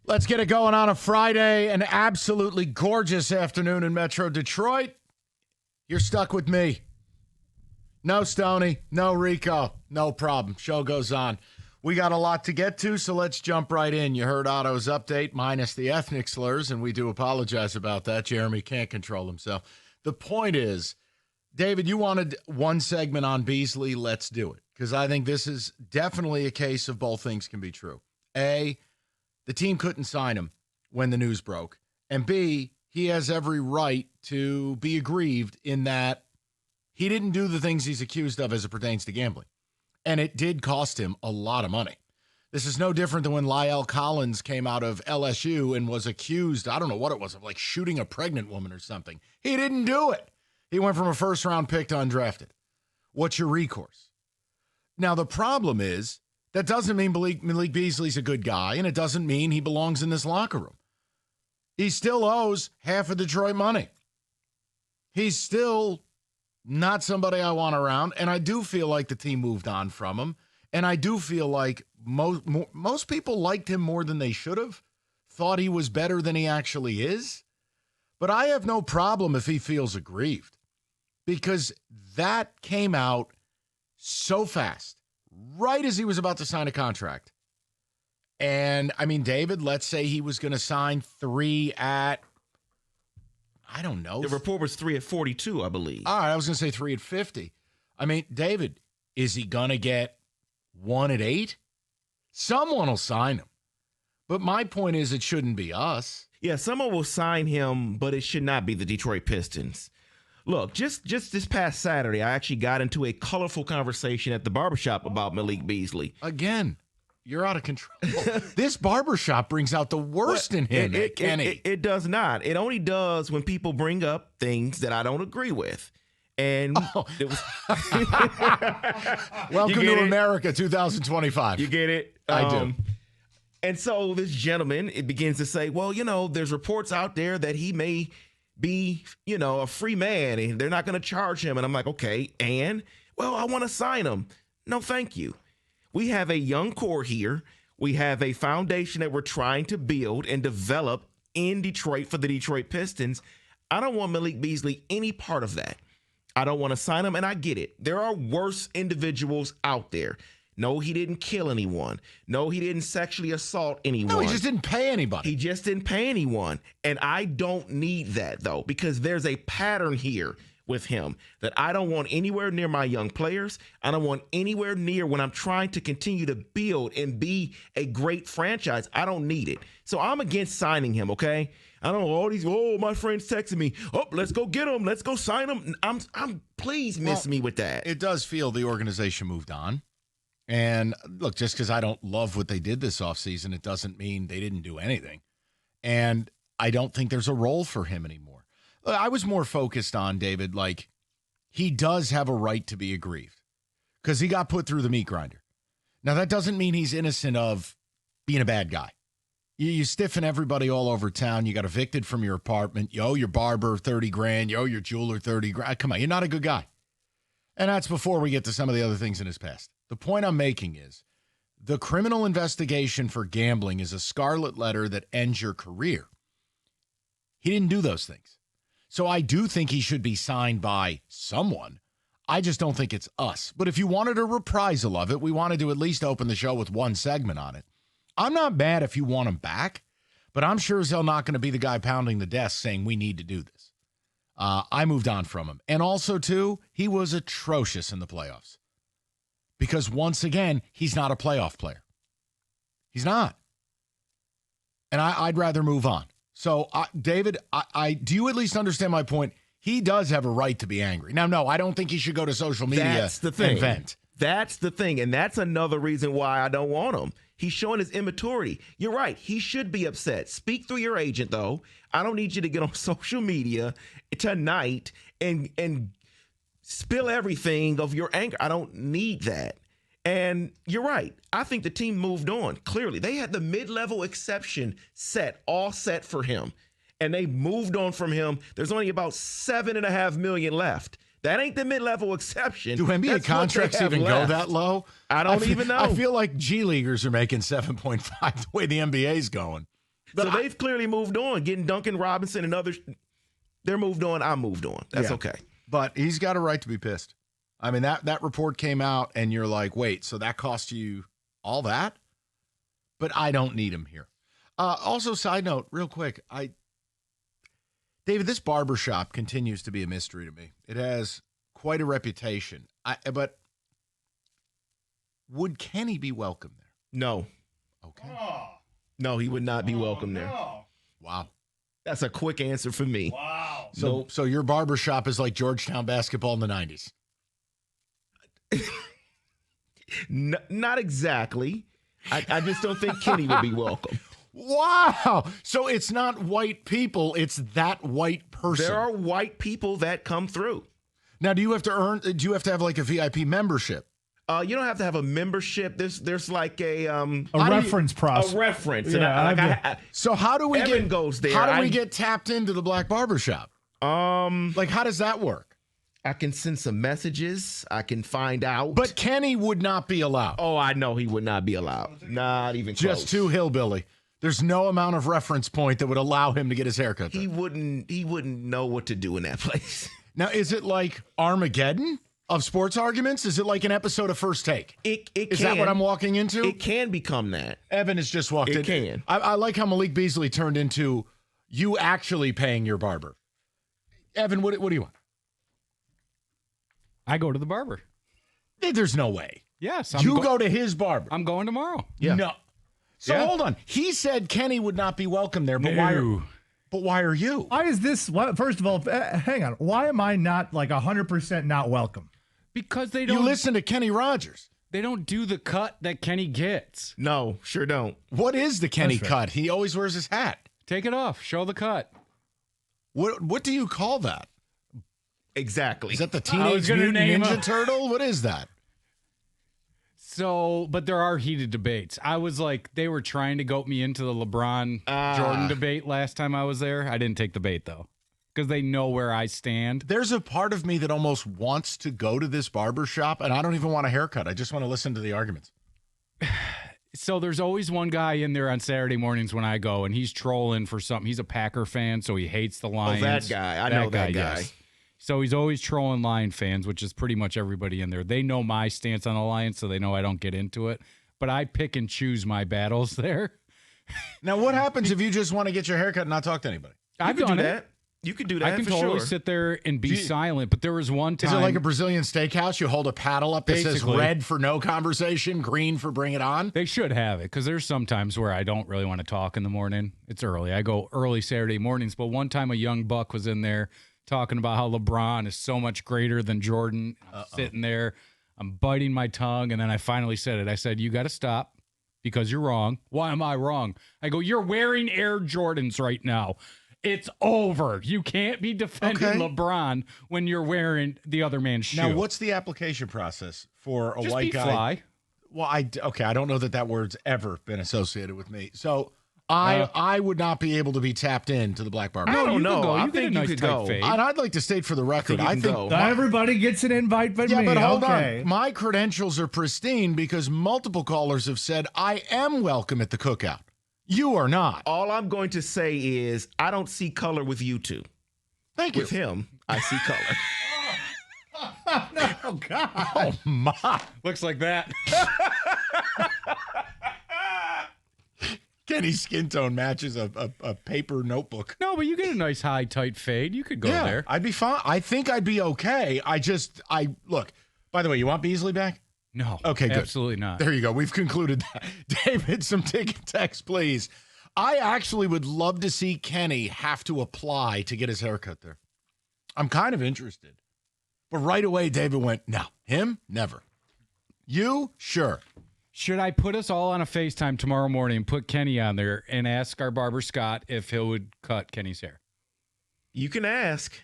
Let's get it going on a Friday, an absolutely gorgeous afternoon in Metro Detroit. You're stuck with me. No Stoney, no Rico, no problem. Show goes on. We got a lot to get to, so let's jump right in. You heard Otto's update minus the ethnic slurs, and we do apologize about that. Jeremy can't control himself. The point is, David, you wanted one segment on Beasley. Let's do it, because I think this is definitely a case of both things can be true. A, the team couldn't sign him when the news broke. And B, he has every right to be aggrieved in that he didn't do the things he's accused of as it pertains to gambling. And it did cost him a lot of money. This is no different than when Lyle Collins came out of LSU and was accused, I don't know what it was, of like shooting a pregnant woman or something. He didn't do it. He went from a first-round pick to undrafted. What's your recourse? Now, the problem is, that doesn't mean Malik Beasley's a good guy, and it doesn't mean he belongs in this locker room. He still owes half of Detroit money. He's still not somebody I want around, and I do feel like the team moved on from him, and I do feel like most people liked him more than they should have, thought he was better than he actually is, but I have no problem if he feels aggrieved, because that came out so fast. Right as he was about to sign a contract. And, I mean, David, let's say he was going to sign 3 at, I don't know. The report was 3 at 42, I believe. All right, I was going to say 3 at 50. I mean, David, is he going to get 1 at 8? Someone will sign him. But my point is it shouldn't be us. Yeah, someone will sign him, but it should not be the Detroit Pistons. Look, just this past Saturday, I actually got into a colorful conversation at the barbershop about Malik Beasley. Again, you're out of control. This barbershop brings out the worst in him, Kenny. It does not. It only does when people bring up things that I don't agree with. And it was Welcome to America 2025. You get it? I do. And so this gentleman, it begins to say, well, there's reports out there that he may be, a free man and they're not going to charge him. And I'm like, okay, well, I want to sign him. No, thank you. We have a young core here. We have a foundation that we're trying to build and develop in Detroit for the Detroit Pistons. I don't want Malik Beasley any part of that. I don't want to sign him, and I get it. There are worse individuals out there. No, he didn't kill anyone. No, he didn't sexually assault anyone. No, he just didn't pay anybody. He just didn't pay anyone. And I don't need that, though, because there's a pattern here with him that I don't want anywhere near my young players. I don't want anywhere near when I'm trying to continue to build and be a great franchise. I don't need it. So I'm against signing him, okay? I don't know, my friend's texting me. Oh, let's go get him. Let's go sign him. Please miss me with that. It does feel the organization moved on. And look, just because I don't love what they did this offseason, it doesn't mean they didn't do anything. And I don't think there's a role for him anymore. I was more focused on, David, like, he does have a right to be aggrieved because he got put through the meat grinder. Now, that doesn't mean he's innocent of being a bad guy. You stiffen everybody all over town. You got evicted from your apartment. You owe your barber $30,000. You owe your jeweler $30,000. Come on, you're not a good guy. And that's before we get to some of the other things in his past. The point I'm making is the criminal investigation for gambling is a scarlet letter that ends your career. He didn't do those things. So I do think he should be signed by someone. I just don't think it's us. But if you wanted a reprisal of it, we wanted to at least open the show with one segment on it. I'm not mad if you want him back, but I'm sure as hell not going to be the guy pounding the desk saying we need to do this. I moved on from him. And also, too, he was atrocious in the playoffs. Because once again, he's not a playoff player. He's not. And I'd rather move on. So, David, do you at least understand my point? He does have a right to be angry. Now, no, I don't think he should go to social media and vent. That's the thing. And that's another reason why I don't want him. He's showing his immaturity. You're right. He should be upset. Speak through your agent, though. I don't need you to get on social media tonight and spill everything of your anger. I don't need that. And you're right. I think the team moved on. Clearly, they had the mid-level exception all set for him. And they moved on from him. There's only about $7.5 million left. That ain't the mid-level exception. Do NBA contracts even go that low? I don't even know. I feel like G Leaguers are making 7.5 the way the NBA's going. So they've clearly moved on, getting Duncan Robinson and others. They're moved on. I'm moved on. That's okay. But he's got a right to be pissed. I mean, that report came out, and you're like, wait, so that cost you all that? But I don't need him here. Also, side note, real quick, David, this barbershop continues to be a mystery to me. It has quite a reputation. But would Kenny be welcome there? No. Okay. No, he would not be welcome there. Wow. That's a quick answer for me. Wow. So your barbershop is like Georgetown basketball in the 90s? Not exactly. I just don't think Kenny would be welcome. Wow. So it's not white people, it's that white person. There are white people that come through. Now, do you have to have like a VIP membership? You don't have to have a membership. There's like a reference process. A reference. Yeah, so how do we Evan goes there. How do we get tapped into the black barbershop? Like how does that work? I can send some messages. I can find out. But Kenny would not be allowed. Oh, I know he would not be allowed. Not even just close. too hillbilly. There's no amount of reference point that would allow him to get his haircut there. He wouldn't know what to do in that place. Now, is it like Armageddon of sports arguments? Is it like an episode of First Take? Is that what I'm walking into? It can become that. Evan has just walked in. It can. I like how Malik Beasley turned into you actually paying your barber. Evan, what do you want? I go to the barber. There's no way. Yes. You go to his barber. I'm going tomorrow. Yeah. No. So hold on. He said Kenny would not be welcome there, but why are you? Why is this? First of all, hang on. Why am I not like 100% not welcome? Because they don't. You listen to Kenny Rogers. They don't do the cut that Kenny gets. No, sure don't. What is the Kenny cut? He always wears his hat. Take it off. Show the cut. What do you call that? Exactly. Is that the Teenage Mutant Ninja Turtle? What is that? So, but there are heated debates. I was like, they were trying to goat me into the LeBron Jordan debate last time I was there. I didn't take the bait though, because they know where I stand. There's a part of me that almost wants to go to this barbershop, and I don't even want a haircut. I just want to listen to the arguments. So there's always one guy in there on Saturday mornings when I go, and he's trolling for something. He's a Packer fan, so he hates the Lions. Oh, that guy. I know that guy. Yes. So he's always trolling Lion fans, which is pretty much everybody in there. They know my stance on the Lions, so they know I don't get into it. But I pick and choose my battles there. Now, what happens if you just want to get your haircut and not talk to anybody? I've done that. You could do that. I can totally sit there and be silent. But there was one time. Is it like a Brazilian steakhouse? You hold a paddle up that says red for no conversation, green for bring it on? They should have it, because there's some times where I don't really want to talk in the morning. It's early. I go early Saturday mornings. But one time a young buck was in there talking about how LeBron is so much greater than Jordan. I'm sitting there, I'm biting my tongue, and then I finally said it. I said, you got to stop because you're wrong. Why am I wrong? I go, you're wearing Air Jordans right now. It's over. You can't be defending LeBron when you're wearing the other man's shoe. Now, what's the application process for a white guy? Fly. Well, I don't know that word's ever been associated with me. So I would not be able to be tapped into the black barber. I don't know. Go. I think you could go. And I'd like to state for the record, I think Not everybody gets an invite but me. Yeah, but hold on. My credentials are pristine because multiple callers have said I am welcome at the cookout. You are not. All I'm going to say is I don't see color with you two. Thank you. With him, I see color. Oh, God. Oh, my. Looks like that. Kenny's skin tone matches a paper notebook. No, but you get a nice high, tight fade. You could go there. I'd be fine. I think I'd be okay. Look, by the way, you want Beasley back? No. Okay, good. Absolutely not. There you go. We've concluded that. David, some ticket text, please. I actually would love to see Kenny have to apply to get his haircut there. I'm kind of interested. But right away, David went, no. Him? Never. You? Sure. Should I put us all on a FaceTime tomorrow morning and put Kenny on there and ask our barber Scott if he would cut Kenny's hair? You can ask.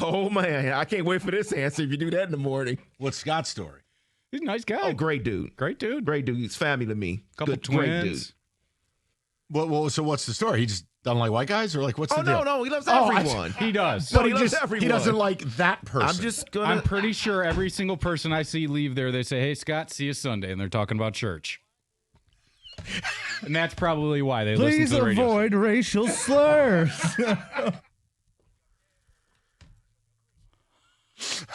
Oh, man. I can't wait for this answer if you do that in the morning. What's Scott's story? He's a nice guy. Oh, great dude. Great dude. Great dude. He's family to me. Couple twins. Great dude. Well, so what's the story? He just doesn't like white guys? Or like, what's the deal? No. He loves everyone. He does. But he loves everyone. He doesn't like that person. I'm pretty sure every single person I see leave there, they say, hey, Scott, see you Sunday. And they're talking about church. And that's probably why they Please listen to the radio. avoid racial slurs.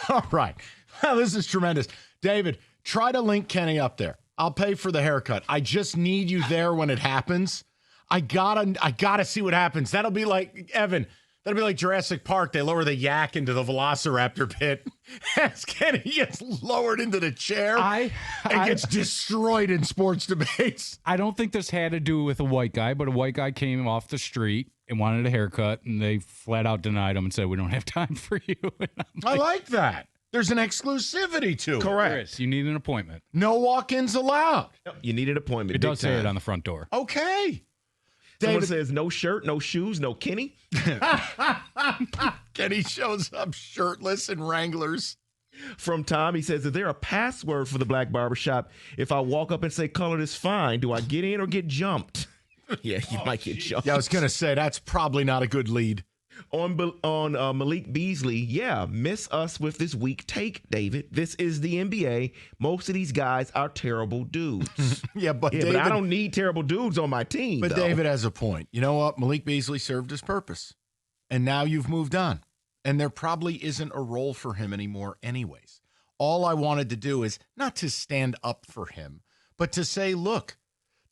All right. Well, this is tremendous. David, try to link Kenny up there. I'll pay for the haircut. I just need you there when it happens. I gotta see what happens. That'll be like, Evan, that'll be like Jurassic Park. They lower the yak into the Velociraptor pit. As Kenny gets lowered into the chair and gets destroyed in sports debates. I don't think this had to do with a white guy, but a white guy came off the street and wanted a haircut, and they flat out denied him and said, "We don't have time for you." I like that. There's an exclusivity to it. Correct. Chris, you need an appointment. No walk-ins allowed. You need an appointment. It does say it time. on the front door. Okay. Someone David says no shirt, no shoes, no Kenny. Kenny shows up shirtless in Wranglers. From Tom, he says, is there a password for the Black Barbershop? If I walk up and say colored is fine, do I get in or get jumped? Yeah, you might get jumped. Yeah, I was going to say, that's probably not a good lead. On Malik Beasley, yeah, miss us with this weak take, David. This is the NBA. Most of these guys are terrible dudes. But David, but I don't need terrible dudes on my team, But though. David has a point. You know what? Malik Beasley served his purpose. And now you've moved on. And there probably isn't a role for him anymore anyways. All I wanted to do is not to stand up for him, but to say, look,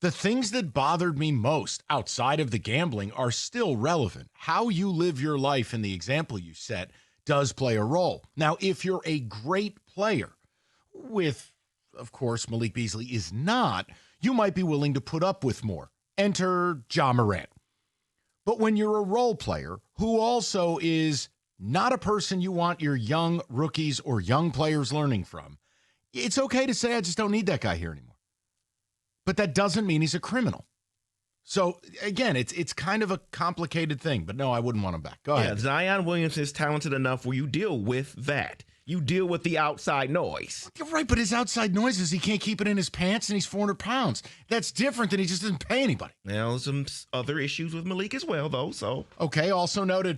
the things that bothered me most outside of the gambling are still relevant. How you live your life and the example you set does play a role. Now, if you're a great player, with, of course, Malik Beasley is not, you might be willing to put up with more. Enter Ja Morant. But when you're a role player who also is not a person you want your young rookies or young players learning from, it's okay to say, I just don't need that guy here anymore. But that doesn't mean he's a criminal. So, again, it's kind of a complicated thing. But no, I wouldn't want him back. Go ahead. Zion Williamson is talented enough where you deal with that. You deal with the outside noise. You're right, but his outside noise is he can't keep it in his pants and he's 400 pounds. That's different than he just doesn't pay anybody. Now, some other issues with Malik as well, though. So Okay, also noted,